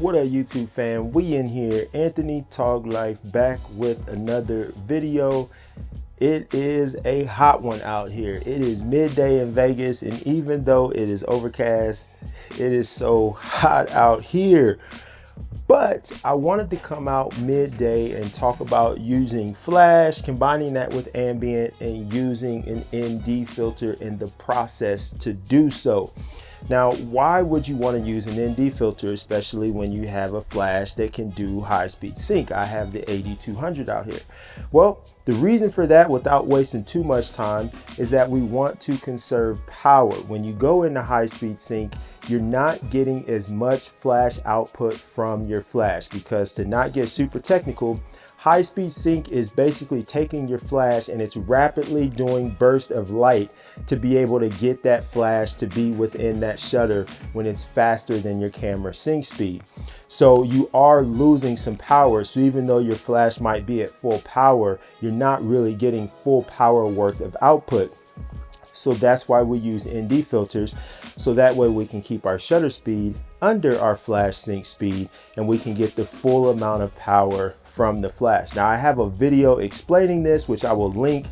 What up, YouTube fam? We in here, Anthony Toglife, back with another video. It is a hot one out here. It is midday in Vegas, and even though it is overcast, it is so hot out here. But I wanted to come out midday and talk about using flash, combining that with ambient, and using an ND filter in the process to do so. Now, why would you want to use an ND filter, especially when you have a flash that can do high-speed sync? I have the AD200 out here. Well, the reason for that, without wasting too much time, is that we want to conserve power. When you go into high-speed sync, you're not getting as much flash output from your flash, because to not get super technical, high-speed sync is basically taking your flash and it's rapidly doing bursts of light to be able to get that flash to be within that shutter when it's faster than your camera sync speed. So you are losing some power. So even though your flash might be at full power, you're not really getting full power worth of output. So that's why we use ND filters, so that way we can keep our shutter speed under our flash sync speed and we can get the full amount of power from the flash. Now I have a video explaining this, which I will link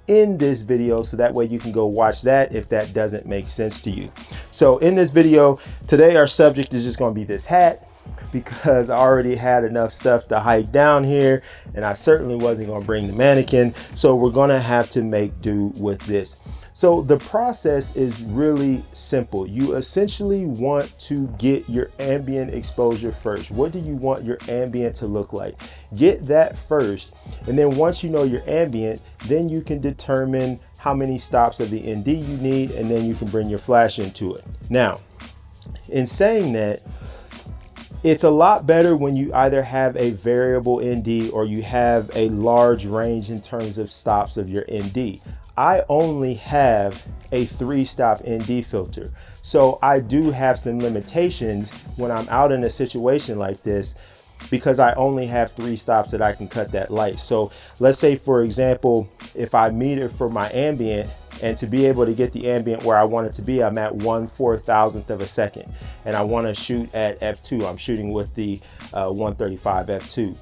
in this video, so that way you can go watch that if that doesn't make sense to you. So in this video today, our subject is just going to be this hat, because I already had enough stuff to hike down here and I certainly wasn't going to bring the mannequin, so we're going to have to make do with this. So the process is really simple. You essentially want to get your ambient exposure first. What do you want your ambient to look like? Get that first, and then once you know your ambient, then you can determine how many stops of the ND you need, and then you can bring your flash into it. Now, in saying that, it's a lot better when you either have a variable ND or you have a large range in terms of stops of your ND. I only have a 3-stop ND filter, so I do have some limitations when I'm out in a situation like this, because I only have 3 stops that I can cut that light. So let's say, for example, if I meter for my ambient, and to be able to get the ambient where I want it to be, I'm at 1/4000th of a second, and I want to shoot at f2. I'm shooting with the 135 f2.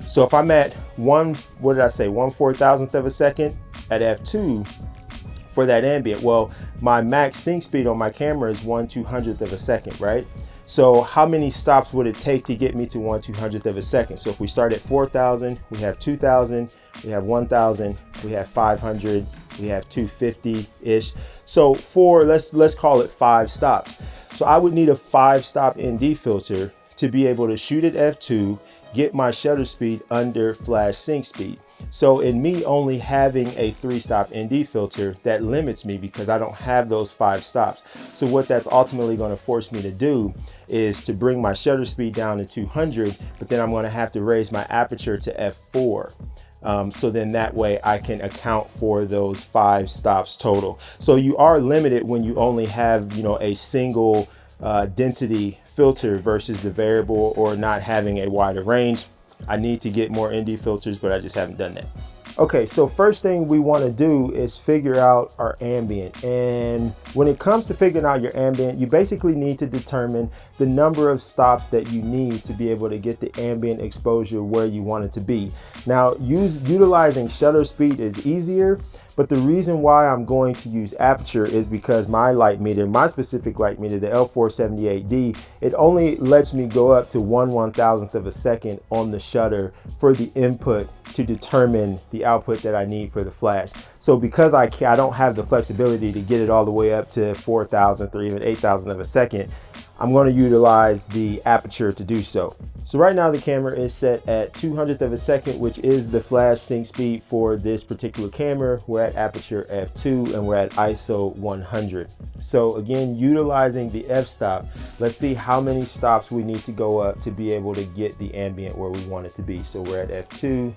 So if I'm at 1/4000th of a second at f2 for that ambient, well, my max sync speed on my camera is 1/200th of a second, right? So how many stops would it take to get me to 1/200th of a second? So if we start at 4,000, we have 2,000, we have 1,000, we have 500, we have 250-ish. So let's call it 5 stops. So I would need a 5-stop ND filter to be able to shoot at f2, get my shutter speed under flash sync speed. So in me only having a 3-stop ND filter, that limits me because I don't have those 5 stops. So what that's ultimately going to force me to do is to bring my shutter speed down to 200, but then I'm going to have to raise my aperture to f4. So then that way I can account for those 5 stops total. So you are limited when you only have, a single density filter versus the variable, or not having a wider range. I need to get more ND filters, but I just haven't done that. Okay, so first thing we want to do is figure out our ambient. And when it comes to figuring out your ambient, you basically need to determine the number of stops that you need to be able to get the ambient exposure where you want it to be. Now, utilizing shutter speed is easier, but the reason why I'm going to use aperture is because my light meter, my specific light meter, the L-478D, it only lets me go up to 1/1000th of a second on the shutter for the input to determine the output that I need for the flash. So because I don't have the flexibility to get it all the way up to 4,000th or even 8,000th of a second, I'm going to utilize the aperture to do so. So right now the camera is set at 200th of a second, which is the flash sync speed for this particular camera. We're at aperture f2 and we're at ISO 100. So again, utilizing the f-stop, let's see how many stops we need to go up to be able to get the ambient where we want it to be. So we're at f2.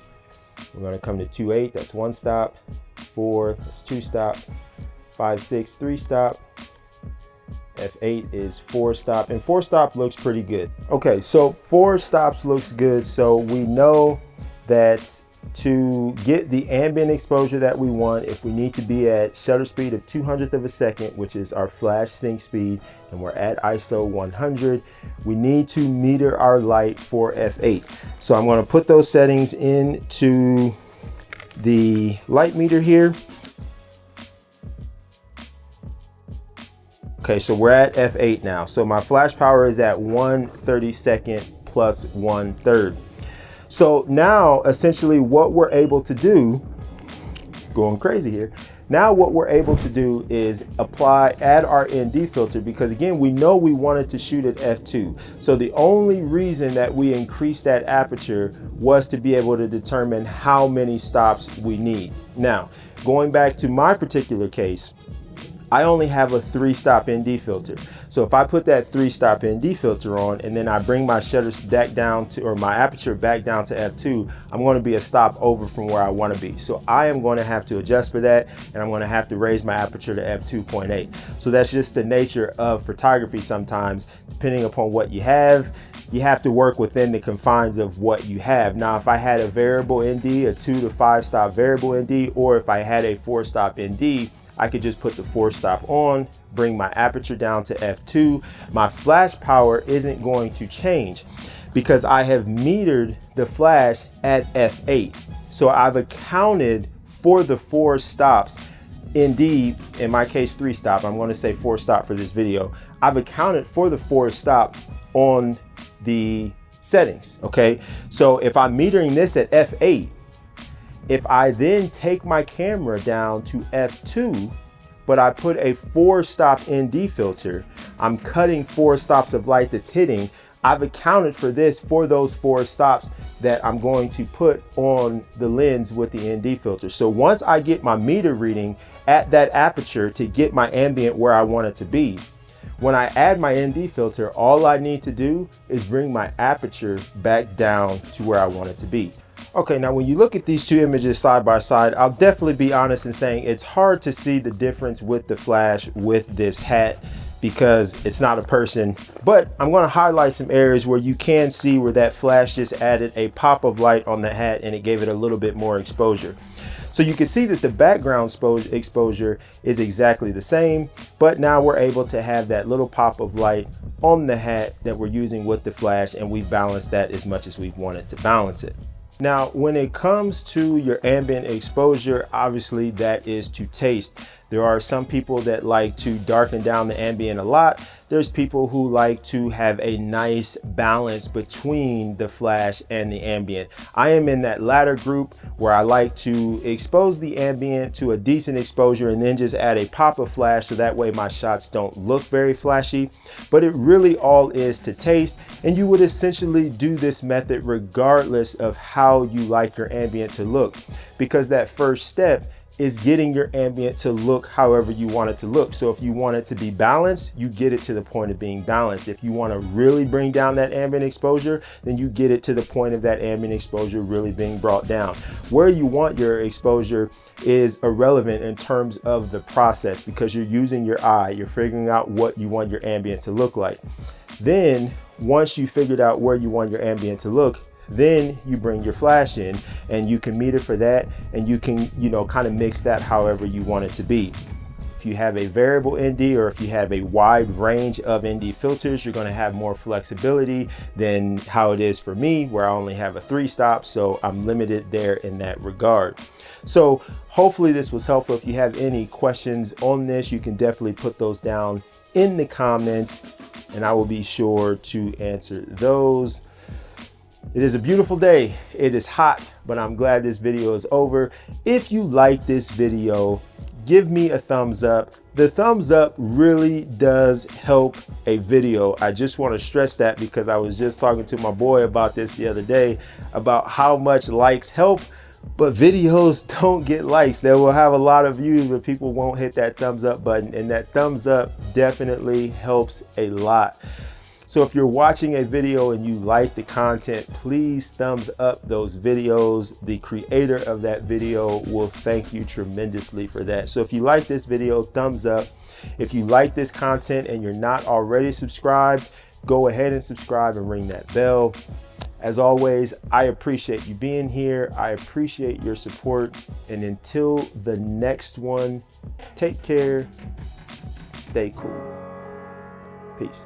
We're going to come to 2.8, that's 1 stop. 4, that's 2 stop. 5, 6, 3 stop. F8 is 4 stop, and 4 stop looks pretty good. Okay, so 4 stops looks good. So we know that to get the ambient exposure that we want, if we need to be at shutter speed of 200th of a second, which is our flash sync speed, and we're at ISO 100, we need to meter our light for f8. So I'm going to put those settings into the light meter here. Okay, so we're at f8 now. So my flash power is at 1/32 plus 1/3. So now essentially what we're able to do, going crazy here, now what we're able to do is add our ND filter, because again, we know we wanted to shoot at f2. So the only reason that we increased that aperture was to be able to determine how many stops we need. Now, going back to my particular case, I only have a 3-stop ND filter. So if I put that 3-stop ND filter on and then I bring my shutter back down to, or my aperture back down to f2, I'm going to be a stop over from where I want to be. So I am going to have to adjust for that, and I'm going to have to raise my aperture to f2.8. So that's just the nature of photography sometimes. Depending upon what you have to work within the confines of what you have. Now, if I had a variable ND, a 2 to 5 stop variable ND, or if I had a 4-stop ND, I could just put the 4-stop on, bring my aperture down to f2. My flash power isn't going to change because I have metered the flash at f8. So I've accounted for the 4 stops. Indeed, in my case 3-stop, I'm going to say 4-stop for this video. I've accounted for the 4-stop on the settings, okay? So if I'm metering this at f8, if I then take my camera down to f2, but I put a 4-stop ND filter, I'm cutting 4 stops of light that's hitting. I've accounted for this for those 4 stops that I'm going to put on the lens with the ND filter. So once I get my meter reading at that aperture to get my ambient where I want it to be, when I add my ND filter, all I need to do is bring my aperture back down to where I want it to be. Okay, now when you look at these two images side by side, I'll definitely be honest in saying it's hard to see the difference with the flash with this hat because it's not a person, but I'm going to highlight some areas where you can see where that flash just added a pop of light on the hat and it gave it a little bit more exposure. So you can see that the background exposure is exactly the same, but now we're able to have that little pop of light on the hat that we're using with the flash, and we've balanced that as much as we've wanted to balance it. Now, when it comes to your ambient exposure, obviously that is to taste. There are some people that like to darken down the ambient a lot. There's people who like to have a nice balance between the flash and the ambient. I am in that latter group where I like to expose the ambient to a decent exposure and then just add a pop of flash so that way my shots don't look very flashy. But it really all is to taste, and you would essentially do this method regardless of how you like your ambient to look, because that first step is getting your ambient to look however you want it to look. So if you want it to be balanced, you get it to the point of being balanced. If you want to really bring down that ambient exposure, then you get it to the point of that ambient exposure really being brought down. Where you want your exposure is irrelevant in terms of the process, because you're using your eye, you're figuring out what you want your ambient to look like. Then once you figured out where you want your ambient to look, then you bring your flash in and you can meter for that, and you can, kind of mix that however you want it to be. If you have a variable ND, or if you have a wide range of ND filters, you're going to have more flexibility than how it is for me, where I only have a 3-stop, so I'm limited there in that regard. So hopefully this was helpful. If you have any questions on this, you can definitely put those down in the comments and I will be sure to answer those. It is a beautiful day. It is hot, but I'm glad this video is over. If you like this video, give me a thumbs up. The thumbs up really does help a video. I just want to stress that, because I was just talking to my boy about this the other day, about how much likes help, but videos don't get likes. They will have a lot of views, but people won't hit that thumbs up button, and that thumbs up definitely helps a lot. So if you're watching a video and you like the content, please thumbs up those videos. The creator of that video will thank you tremendously for that. So if you like this video, thumbs up. If you like this content and you're not already subscribed, go ahead and subscribe and ring that bell. As always, I appreciate you being here. I appreciate your support. And until the next one, take care, stay cool. Peace.